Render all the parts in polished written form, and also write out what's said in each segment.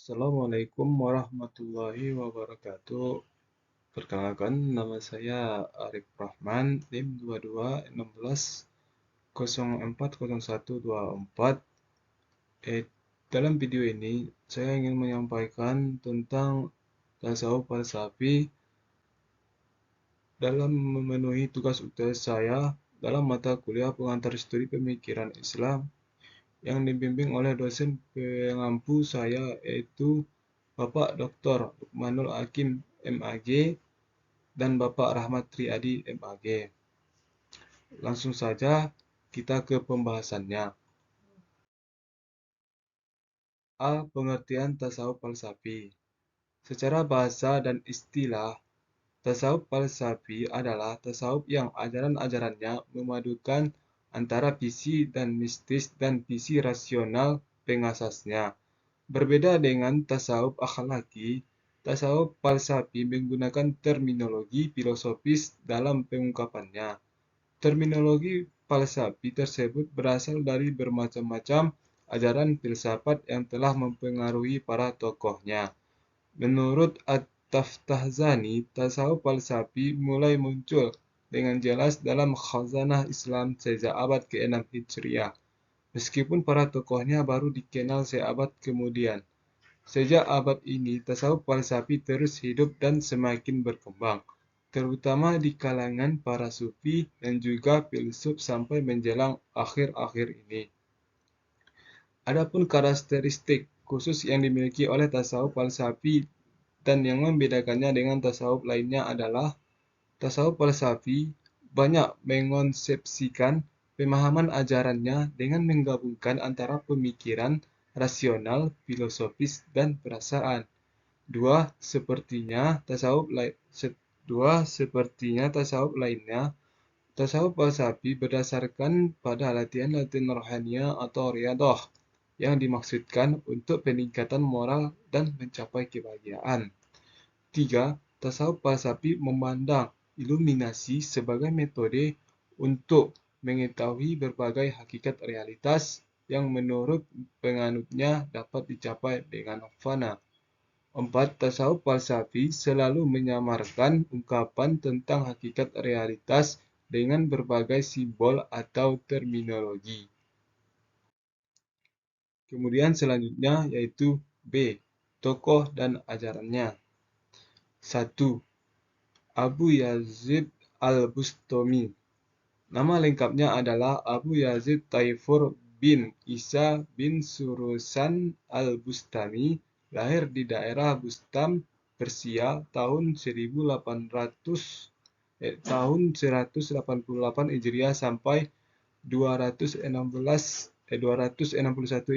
Assalamualaikum warahmatullahi wabarakatuh. Perkenalkan, nama saya Arif Rahman, NIM 2216040124. Dalam video ini, saya ingin menyampaikan tentang tasawuf falsafi dalam memenuhi tugas UTS saya dalam mata kuliah pengantar studi pemikiran Islam yang dibimbing oleh dosen pengampu saya, yaitu Bapak Dr. Lukmanul Hakim MAG dan Bapak Rahmat Triadi MAG. Langsung saja kita ke pembahasannya. A. Pengertian tasawuf falsafi. Secara bahasa dan istilah, tasawuf falsafi adalah tasawuf yang ajaran-ajarannya memadukan antara visi dan mistis dan visi rasional pengasasnya. Berbeda dengan tasawuf akhlaki, tasawuf falsafi menggunakan terminologi filosofis dalam pengungkapannya. Terminologi falsafi tersebut berasal dari bermacam-macam ajaran filsafat yang telah mempengaruhi para tokohnya. Menurut At-Taftazani, tasawuf falsafi mulai muncul dengan jelas dalam khazanah Islam sejak abad ke-6 Hijriah, meskipun para tokohnya baru dikenal seabad kemudian. Sejak abad ini, tasawuf falsafi terus hidup dan semakin berkembang, terutama di kalangan para sufi dan juga filsuf sampai menjelang akhir-akhir ini. Adapun karakteristik khusus yang dimiliki oleh tasawuf falsafi dan yang membedakannya dengan tasawuf lainnya adalah tasawuf falsafi banyak mengonsepsikan pemahaman ajarannya dengan menggabungkan antara pemikiran rasional, filosofis, dan perasaan. Sepertinya tasawuf lainnya, tasawuf falsafi berdasarkan pada latihan-latihan rohania atau riyadhah yang dimaksudkan untuk peningkatan moral dan mencapai kebahagiaan. 3. Tasawuf falsafi memandang iluminasi sebagai metode untuk mengetahui berbagai hakikat realitas yang menurut penganutnya dapat dicapai dengan fana. 4. Tasawuf falsafi selalu menyamarkan ungkapan tentang hakikat realitas dengan berbagai simbol atau terminologi. Kemudian selanjutnya yaitu B. Tokoh dan ajarannya. 1. Abu Yazid al-Bustami. Nama lengkapnya adalah Abu Yazid Taifur bin Isa bin Surusan al-Bustami, lahir di daerah Bustam, Persia tahun 188 Hijriah sampai 261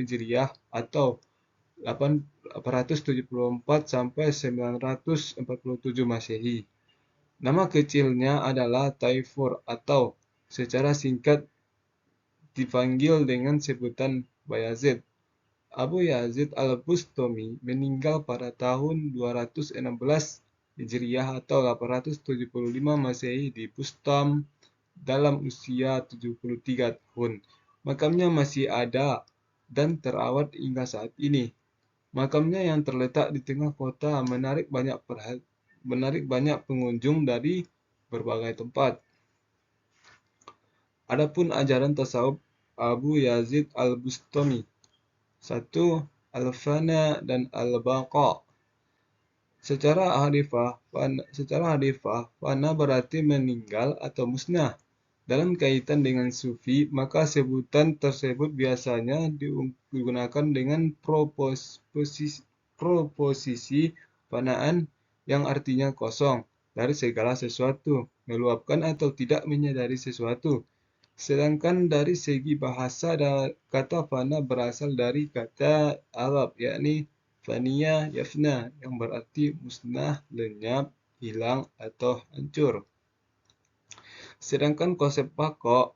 Hijriah atau 874 sampai 947 Masehi. Nama kecilnya adalah Taifur atau secara singkat dipanggil dengan sebutan Bayazid. Abu Yazid al-Bustami meninggal pada tahun 216 Hijriah atau 875 Masehi di Bustam dalam usia 73 tahun. Makamnya masih ada dan terawat hingga saat ini. Makamnya yang terletak di tengah kota menarik banyak pengunjung dari berbagai tempat. Adapun ajaran tasawuf Abu Yazid al-Bustami. 1. Al-Fana dan Al-Baqa. Secara hadifah, fana berarti meninggal atau musnah. Dalam kaitan dengan sufi, maka sebutan tersebut biasanya digunakan dengan proposisi fanaan yang artinya kosong dari segala sesuatu, meluapkan atau tidak menyadari sesuatu. Sedangkan dari segi bahasa, kata fana berasal dari kata Arab, yakni faniya yafna, yang berarti musnah, lenyap, hilang, atau hancur. Sedangkan konsep bako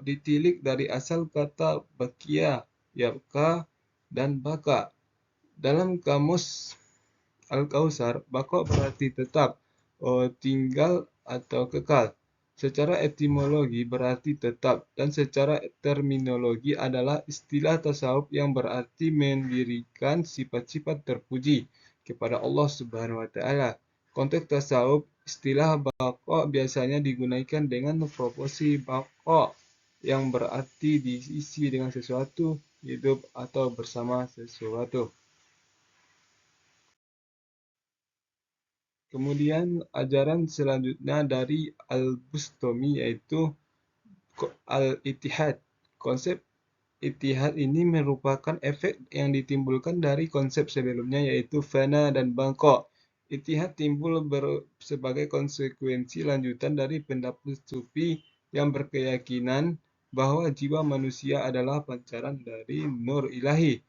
ditilik dari asal kata bakia, yabka, dan baka. Dalam kamus Al-Kausar, bako berarti tetap, tinggal, atau kekal. Secara etimologi berarti tetap, dan secara terminologi adalah istilah tasawuf yang berarti mendirikan sifat-sifat terpuji kepada Allah Subhanahu wa taala. Konteks tasawuf, istilah baqa biasanya digunakan dengan proporsi baqa yang berarti diisi dengan sesuatu, hidup atau bersama sesuatu. Kemudian ajaran selanjutnya dari Al-Bustami yaitu Al-Ittihad. Konsep Ittihad ini merupakan efek yang ditimbulkan dari konsep sebelumnya yaitu fana dan bangkok. Ittihad timbul sebagai konsekuensi lanjutan dari pendapat sufi yang berkeyakinan bahwa jiwa manusia adalah pancaran dari nur ilahi,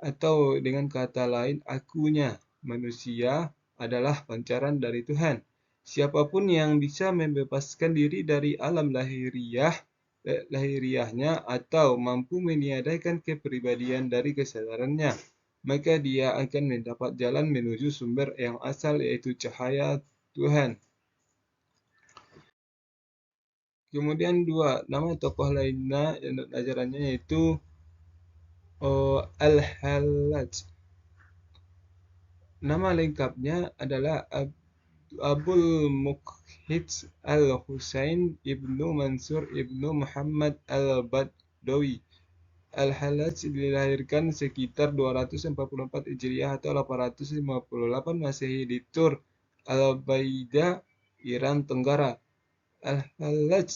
atau dengan kata lain akunya manusia adalah pancaran dari Tuhan. Siapapun yang bisa membebaskan diri dari alam lahiriahnya atau mampu meniadakan kepribadian dari kesadarannya, maka dia akan mendapat jalan menuju sumber yang asal yaitu cahaya Tuhan. Kemudian dua nama tokoh lainnya yang ajarannya yaitu Al-Hallaj. Nama lengkapnya adalah Abul Mukhij Al-Husain ibnu Mansur ibnu Muhammad Al-Badawi. Al-Hallaj dilahirkan sekitar 244 Hijriah atau 858 Masehi di Tur, Al-Baida, Iran Tenggara. Al-Hallaj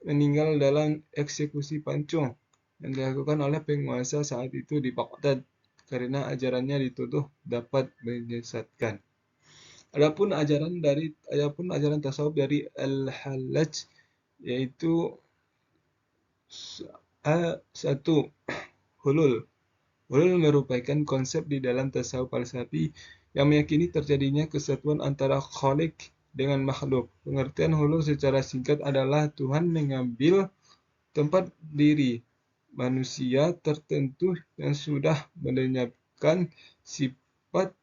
meninggal dalam eksekusi pancung yang dilakukan oleh penguasa saat itu di Baghdad karena ajarannya dituduh dapat menyesatkan. Adapun ajaran tasawuf dari Al-Hallaj yaitu satu, hulul. Hulul merupakan konsep di dalam tasawuf falsafi yang meyakini terjadinya kesatuan antara Khalik dengan makhluk. Pengertian hulul secara singkat adalah Tuhan mengambil tempat diri manusia tertentu yang sudah melenyapkan sifat-sifat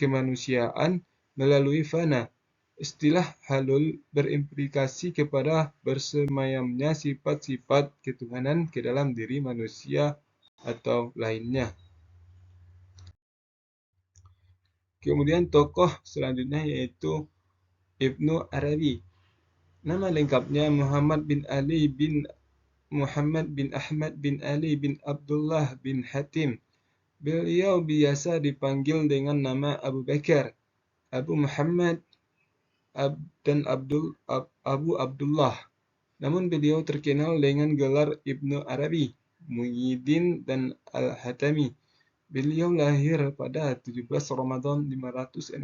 kemanusiaan melalui fana. Istilah halul berimplikasi kepada bersemayamnya sifat-sifat ketuhanan ke dalam diri manusia atau lainnya. Kemudian tokoh selanjutnya yaitu Ibnu Arabi. Nama lengkapnya Muhammad bin Ali bin Muhammad bin Ahmad bin Ali bin Abdullah bin Hatim. Beliau biasa dipanggil dengan nama Abu Bakar, Abu Muhammad, dan Abu Abdullah. Namun beliau terkenal dengan gelar Ibnu Arabi, Muhyiddin, dan Al-Hatami. Beliau lahir pada 17 Ramadan 560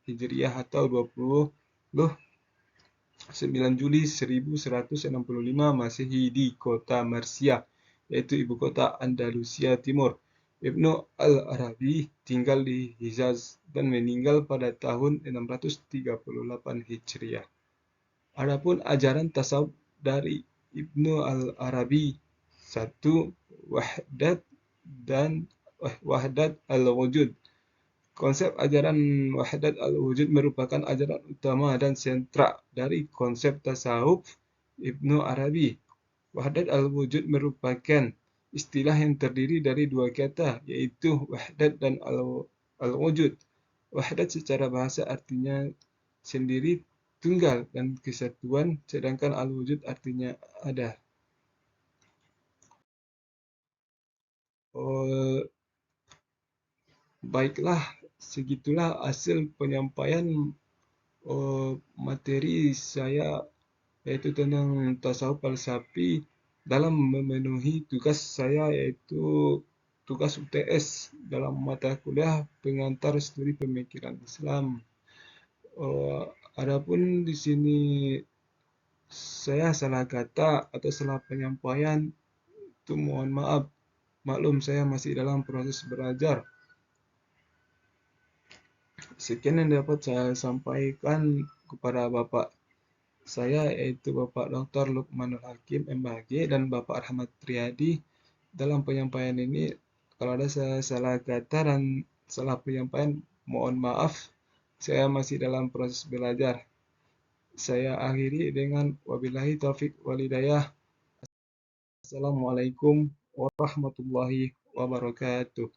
Hijriah atau 29 Juli 1165 Masehi di kota Marsia, yaitu ibu kota Andalusia Timur. Ibnu Al-Arabi tinggal di Hijaz dan meninggal pada tahun 638 Hijriah. Adapun ajaran tasawuf dari Ibnu Al-Arabi, satu, wahdat al-wujud. Konsep ajaran wahdat al-wujud merupakan ajaran utama dan sentral dari konsep tasawuf Ibnu Arabi. Wahdat al-wujud merupakan istilah yang terdiri dari dua kata, yaitu wahdat dan al-wujud. Wahdat secara bahasa artinya sendiri, tunggal, dan kesatuan, sedangkan al-wujud artinya ada. Baiklah, segitulah hasil penyampaian materi saya yaitu tentang tasawuf falsafi dalam memenuhi tugas saya yaitu tugas UTS dalam mata kuliah pengantar studi pemikiran Islam. Adapun di sini saya salah kata atau salah penyampaian, itu mohon maaf. Maklum saya masih dalam proses belajar. Sekian yang dapat saya sampaikan kepada Bapak saya yaitu Bapak Dr. Lukmanul Hakim MHG dan Bapak Ahmad Triadi. Dalam penyampaian ini kalau ada salah kata dan salah penyampaian mohon maaf. Saya masih dalam proses belajar. Saya akhiri dengan wabillahi taufik walhidayah. Assalamualaikum warahmatullahi wabarakatuh.